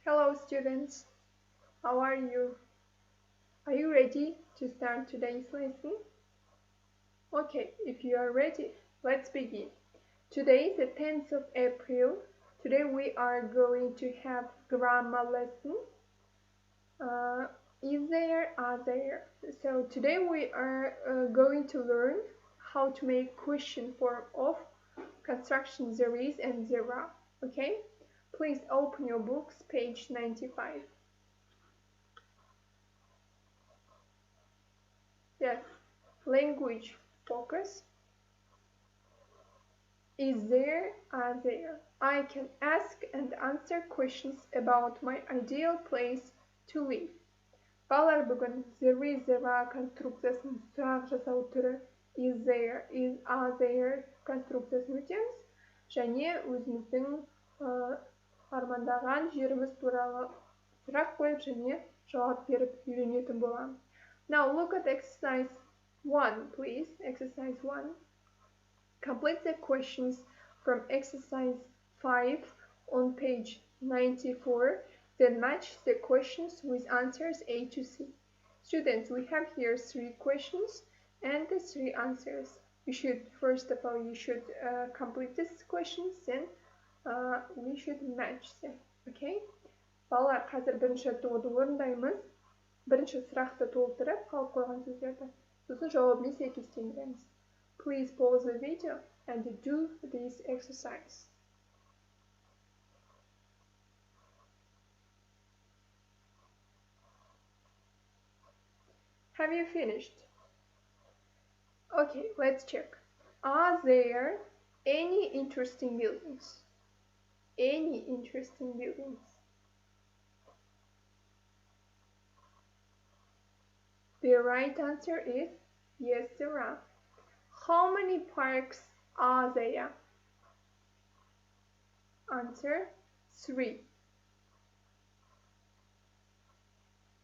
Hello students, how are you? Are you ready to start today's lesson? Okay, if you are ready, let's begin. Today is the 10th of April. Today we are going to have grammar lesson. Is there, are there. So today we are going to learn how to make question form of construction there is and there are. Okay? Please open your books, page 95. Yes, language focus. Is there, are there. I can ask and answer questions about my ideal place to live. Балалар, бүгін there is, there are конструкциясын сұрақ жасау түрі is there, are there конструкциясын өтеміз. Және өзіміздің армандаған жеріміз туралы сұрақ қойып және жауап беріп үйренетін боламыз. Now look at exercise 1, please. Exercise 1. Complete the questions from exercise 5 on page 94. Then match the questions with answers A to C. Students, we have here 3 questions and 3 answers. You should, first of all, complete these questions, then we should match them. Okay? Балалар, қазір бірінші тоғды орындаймыз. Бірінші сұрақты толтырып, қалып қойған сөздерді. Сосын жауабымен сәйкестендіреміз. Please pause the video and do this exercise. Have you finished? Okay, let's check. Are there any interesting buildings? Any interesting buildings? The right answer is yes, there are. How many parks are there? Answer 3.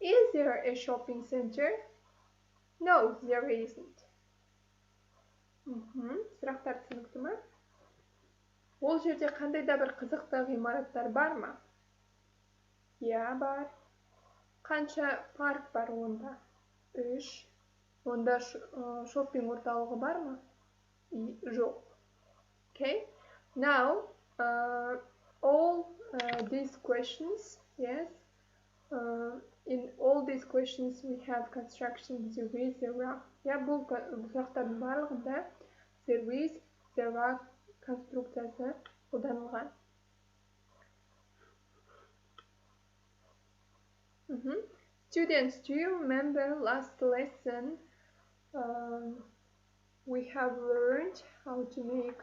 Is there a shopping center? No, there isn't. Сұрақтар түсінікті ме? Ол жерде қандай да бір қызықты ғимараттар бар ма? Иә, бар. Қанша парк бар онда? 3. Онда шоппинг орталығы бар ма? Жоқ. Okay. Now, all these questions, yes, in all these questions we have construction there is, there are. Я бұл сұрақтардың барлығында there is, there are конструкциясы қолданылған. Students, do you remember last lesson we have learned how to make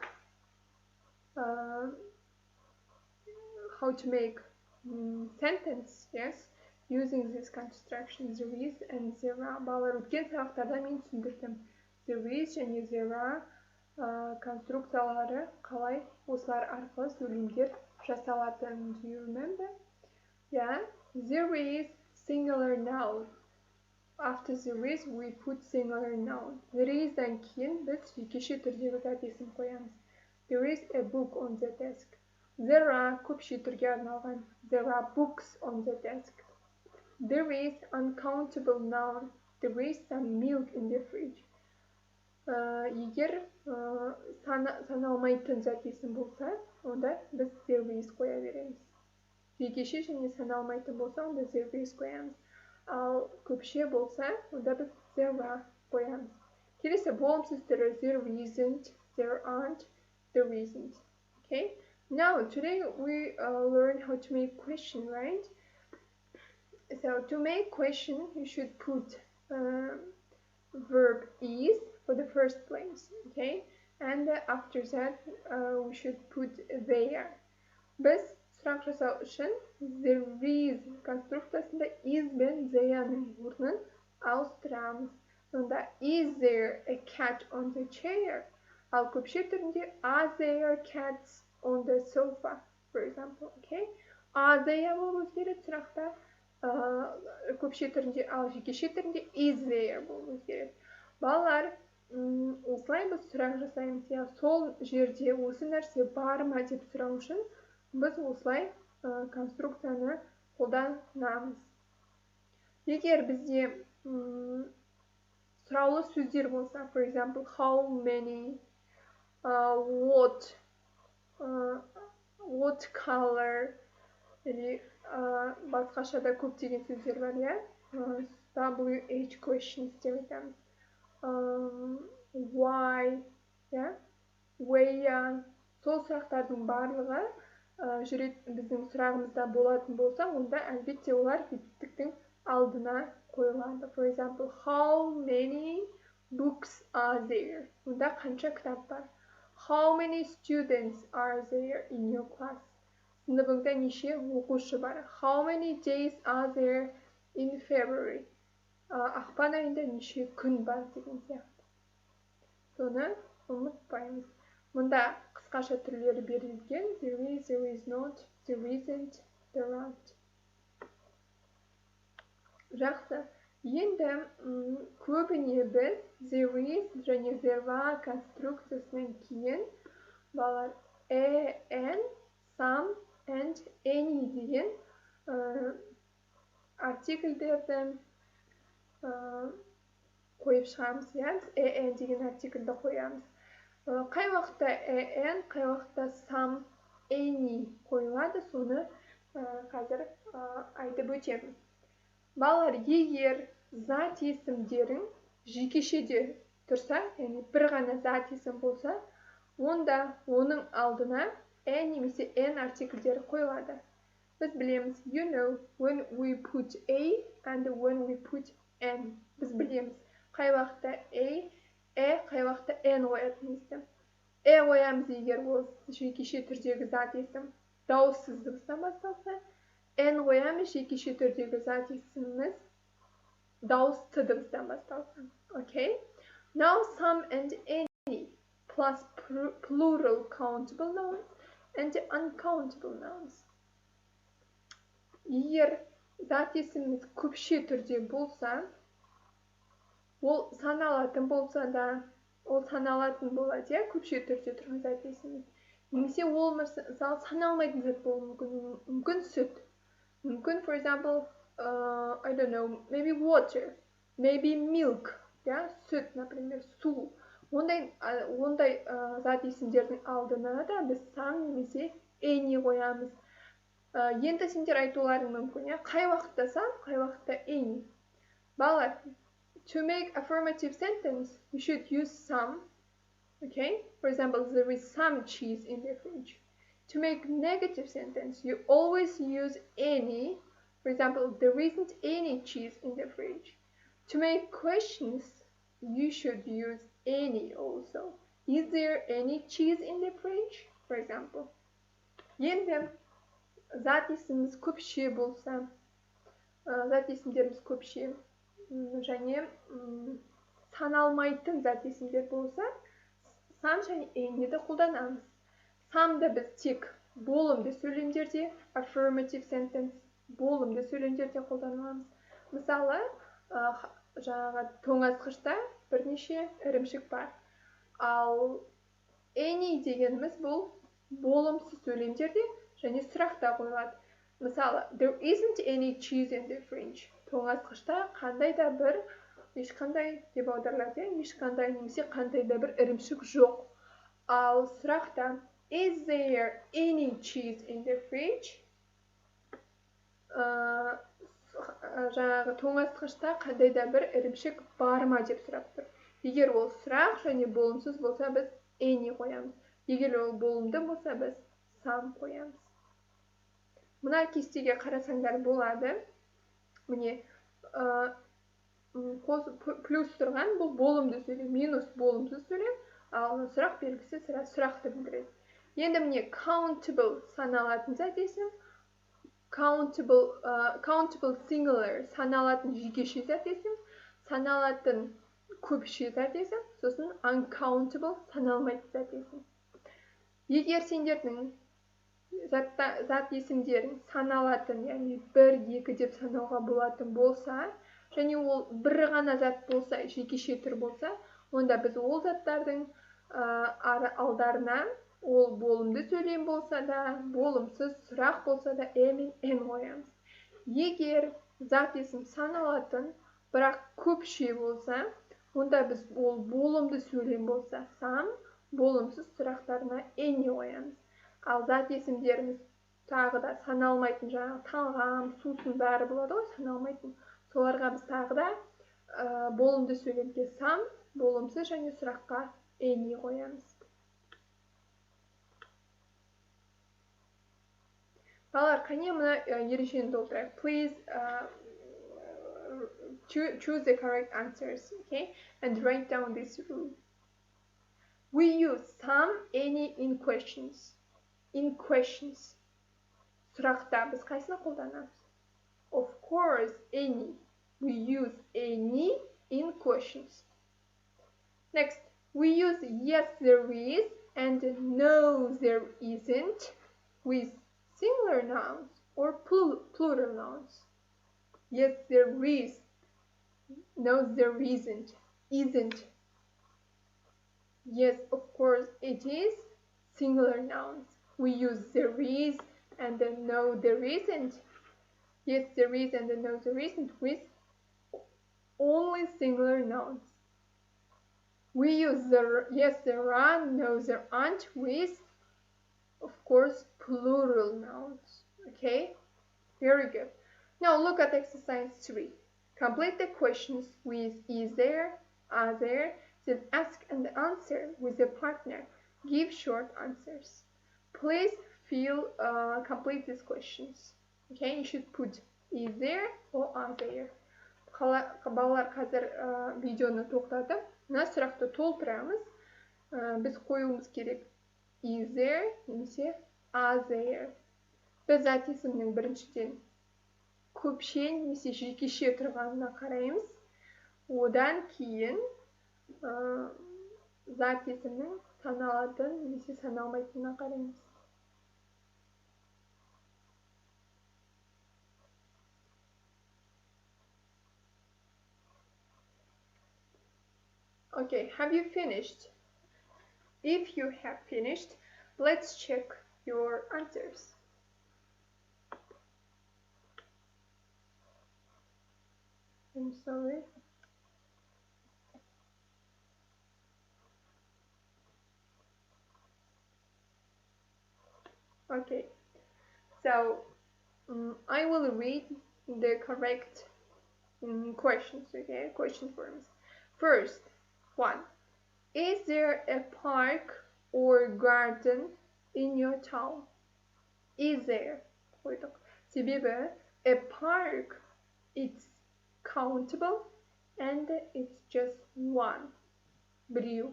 sentence, yes, using this construction there is and there are. Балалар, өткен сұрақтарда мен түсіндірдім. There is және there are конструкциялары қалай осылар арқылы сөйлемдер жасалатын. Do you remember? Yeah, there is singular noun. After there is, we put singular noun. There is-дан кейін біз жекеше түрдегі зат есім қоямыз. There is a book on the desk. There are көпше түрге арналған. There are books on the desk. There is uncountable noun. There is some milk in the fridge. Егер саналмайтын зат есім болса, онда біз there is қоя береміз. Жекеше және саналмайтын болса, онда there is қоямыз. Ал көпше болса, онда біз there are қоямыз. Келесі болымсыз түрі there isn't, there aren't, there isn't. Okay? Now, today we learn how to make question, right? So, to make question, you should put verb is for the first place, okay? And after that, we should put there. Біз сұрақ жасау үшін there is конструкциясында is бен there'ның орнын ауыстырамыз. Онда is there a cat on the chair? Ал көпше түрінде are there cats on the sofa, for example, okay? Are there болып өзгереді сұрақта. Көпше түрінде, ал жекеше түрінде is there болып өзгереді. Балалар, осылай біз сұрақ жасаймыз. Сол жерде осы нәрсе бар ма деп сұрау үшін біз осылай конструкцияны қолданамыз. Егер бізде сұраулы сөздер болса, for example, how many, what color, басқаша да көптеген сөздер бар, иә? WH questions деп айтамыз. Why, иә? Where, сол сұрақтардың барлығы біздің сұрағымызда болатын болса, онда әлбетте олар беттіктің алдына қойылады. For example, how many books are there? Онда қанша кітап бар? How many students are there in your class? Сыныбыңда неше оқушы бар? How many days are there in February? Ақпан айында неше күн бар деген сияқты. Соны ұмытпаймыз. Мұнда қысқаша түрлері берілген. There is, there is not, there isn't, there aren't. Жақсы. Енді көбіне біз there is және there are конструкциясынан кейін балар and, some and any деген артикльдерді қойып шығамыз. And деген артикльді қоямыз. Қай уақытта and, қай уақытта some, any қойылады, соны қазір айтып өтемін. Балалар, егер зат есімдерің жекешеде тұрса, яғни бір ғана зат есім болса, онда оның алдына немесе n артикльдері қойылады. Біз білеміз, you know, when we put a and when we put n. Біз білеміз, қай уақытта қай уақытта n қоятынымызды. Қоямыз егер ол жекеше түрдегі зат есім дауыссыз дыбыстан басталса, n қоямыз жекеше түрдегі зат есіміміз дауысты дыбыстан басталса. Okay? Now some and any plus plural countable nouns and uncountable nouns. Егер зат есіміміз көпше түрде болса, ол саналатын болса да, ол саналатын болады, көпше түрде тұрған зат есіміміз. Немесе ол мысалы саналмайтын зат болуы мүмкін. Мүмкін сүт. Мүмкін, for example, I don't know, maybe water, maybe milk, сүт, например, су. Ондай зат есімдердің алдына да біз some немесе any қоямыз. Енді сендер айтуларың мүмкін, қай уақытта some, қай уақытта any. Балалар, to make affirmative sentence, you should use some. Okay? For example, there is some cheese in the fridge. To make negative sentence, you always use any. For example, there isn't any cheese in the fridge. To make questions, you should use any also. Is there any cheese in the fridge? For example. Енді зат есіміміз көпше болса, зат есімдеріміз көпше, және саналмайтын зат есімдер болса, some және any'ді қолданамыз. Some'ды біз тек болымды сөйлемдерде, affirmative sentence болымды сөйлемдерде қолданамыз. Мысалы, жаңағы тоңазытқышта бірнеше ірімшік бар. Ал any дегеніміз бұл болымсыз сөйлемдерде және сұрақта қойылады. Мысалы, there isn't any cheese in the fridge. Тоңазытқышта қандай да бір, ешқандай деп аударылады, ешқандай немесе қандай да бір ірімшік жоқ. Ал сұрақта is there any cheese in the fridge? Жаңағы тоңазытқышта қандай да бір ірімшік бар ма деп сұрап тұр. Егер ол сұрақ және болымсыз болса, біз any қоямыз. Егер ол болымды болса, біз some қоямыз. Мына кестеге қарасаңдар болады. Міне, плюс тұрған бұл болымды сөйлем, минус болымсыз сөйлем, ал сұрақ белгісі сұрақты білдіреді. Енді міне countable саналатын зат есім, countable singular саналатын жекеше зат есім, саналатын көпше зат есім, сосын uncountable саналмайтын зат есім. Егер сендердің зат есімдерін саналатын, яғни 1-2 деп санауға болатын болса, және ол бір ғана зат болса, жекеше түр болса, онда біз ол заттардың алдарына ол болымды сөйлем болса да, болымсыз сұрақ болса да, мен n қоямыз. егер зат есім саналатын, бірақ көпше болса, онда біз ол болымды сөйлем болса some, болымсыз сұрақтарына any қоямыз. Ал зат есімдеріміз тағы да саналмайтын, жаңағы талғам, сусын бәрі болады ғой, саналмайтын. Соларға біз тағы да болымды сөйлемге some, болымсыз және сұраққа any қоямыз. Балалар, қане мына ережені толтырайық. Please choose the correct answers, okay? And write down this rule. We use some, any in questions. In questions. Сұрақта біз қайсыны қолданамыз? Of course, any. We use any in questions. Next, we use yes, there is, and no, there isn't with singular nouns or plural nouns. Yes, there is. No, there isn't. Isn't. Yes, of course, it is. Singular nouns. We use there is and then no, there isn't. Yes, there is and then no, there isn't with only singular nouns. We use the yes, there are, no, there aren't with, of course, plural nouns. Okay? Very good. Now look at exercise 3. Complete the questions with is there, are there, then ask and answer with a partner. Give short answers. Please complete these questions. Okay, you should put is there or are there. Балалар, қазір видеоны тоқтатып, мына сұрақты толтырамыз. Біз қоюымыз керек is there немесе are there. Біз зат есімнің біріншіден көпше немесе жекеше тұрғанына қараймыз. Одан кейін зат есімнің саналатын немесе саналмайтынына қараймыз. Okay, have you finished? If you have finished, let's check your answers. I'm sorry. Okay, so I will read the correct questions, okay, question forms. First, 1. Is there a park or garden in your town? Is there? Себебі, a park, it's countable and it's just one. Біреу.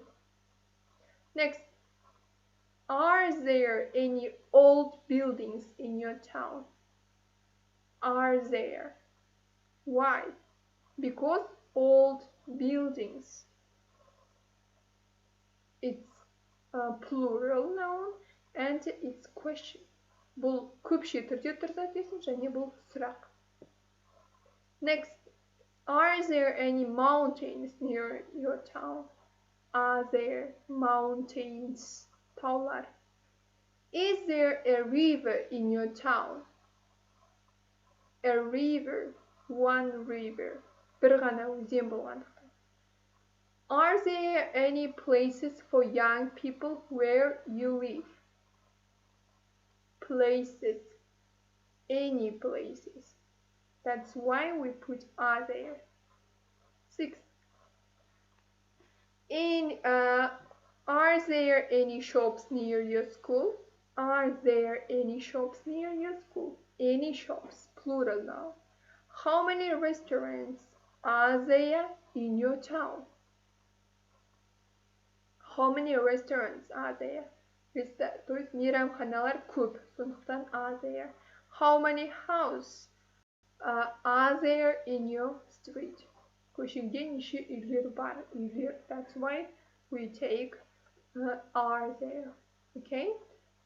Next, are there any old buildings in your town? Are there? Why? Because old buildings, it's a plural noun and it's question. Бұл көпше түрде тұрса десін, және бұл сұрақ. Next, are there any mountains near your town? Are there mountains? Таулар. Is there a river in your town? A river, one river. Бір ғана өзен болғандықтан. Are there any places for young people where you live? Places, any places. That's why we put are there. 6. Are there any shops near your school? Are there any shops near your school? Any shops, plural now. How many restaurants are there in your town? How many restaurants are there? То есть мейрамханалар көп, сондықтан are there. How many houses are there in your street? Көшеңде неше үйлер бар? Үйлер. That's why we take are there. Okay?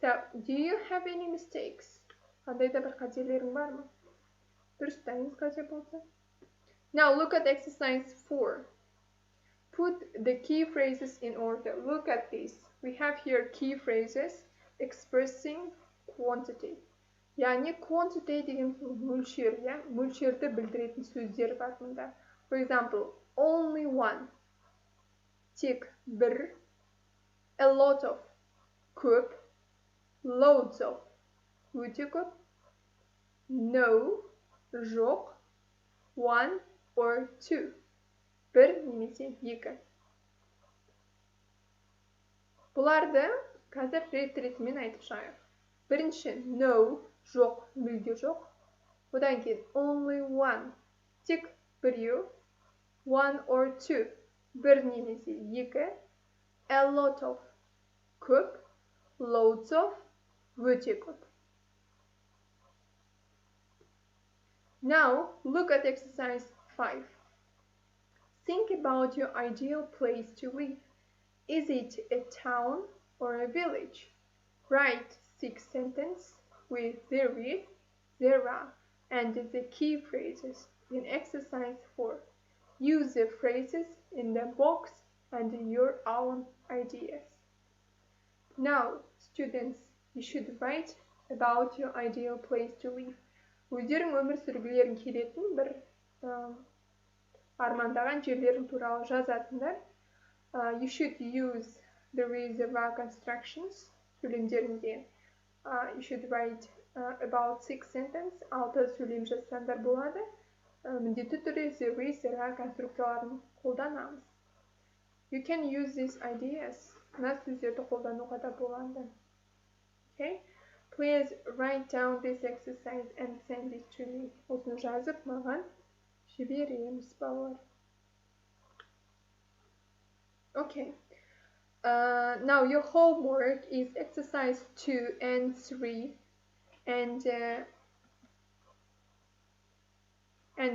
So, do you have any mistakes? Қандай да бір қателерің бар ма? Дұрыстаңыз қате болса. Now look at exercise 4. Put the key phrases in order. Look at this. We have here key phrases expressing quantity. яғни quantity деген мөлшер, иә, мөлшерді білдіретін сөздер бар мұнда. For example, only one, тек бір, a lot of, көп, loads of, өте көп, no, жоқ, one or two, бір немесе екі. Бұларды қазір ретімен айтып шығайық. Бірінші, no, жоқ, мүлде жоқ. Одан кейін, only one, тек біреу, one or two, бір немесе екі, a lot of, көп, loads of, өте көп. Now, look at exercise 5. Think about your ideal place to live. Is it a town or a village? Write 6 sentences with there are, and the key phrases in exercise 4. Use the phrases in the box and your own ideas. Now, students, you should write about your ideal place to live. Өздерің өмір сүргілерің келетін бір армандаған жерлерің туралы жазатындар. You should use the reservoir constructions. Сөйлемдерінде you should write about 6 sentences. 6 сөйлем жазсаңдар болады. Міндетті түрде the reservoir конструкцияларын қолданамыз. You can use these ideas. Мына сөздерді қолдануға да болады. Okay? Please write down this exercise and send it to me. Осыны жазып маған жібереміз, балалар. Okay. Now your homework is exercise 2 and 3 and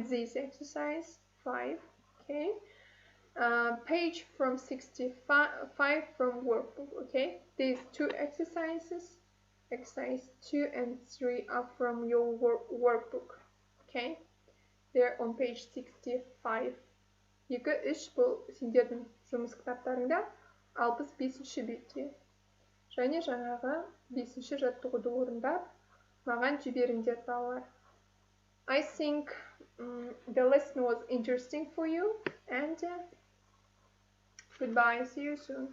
this exercise 5. Okay. Page from 65 from workbook. Okay. These two exercises, exercise 2 and 3, are from your workbook. Okay. They're on page 65. 2-3 бұл сендердің жұмыс кітаптарыңда 65-ші бетте. Және жаңағы 5-ші жаттығуды орындап, маған жіберіңдер, балалар. I think the lesson was interesting for you, and goodbye, see you soon.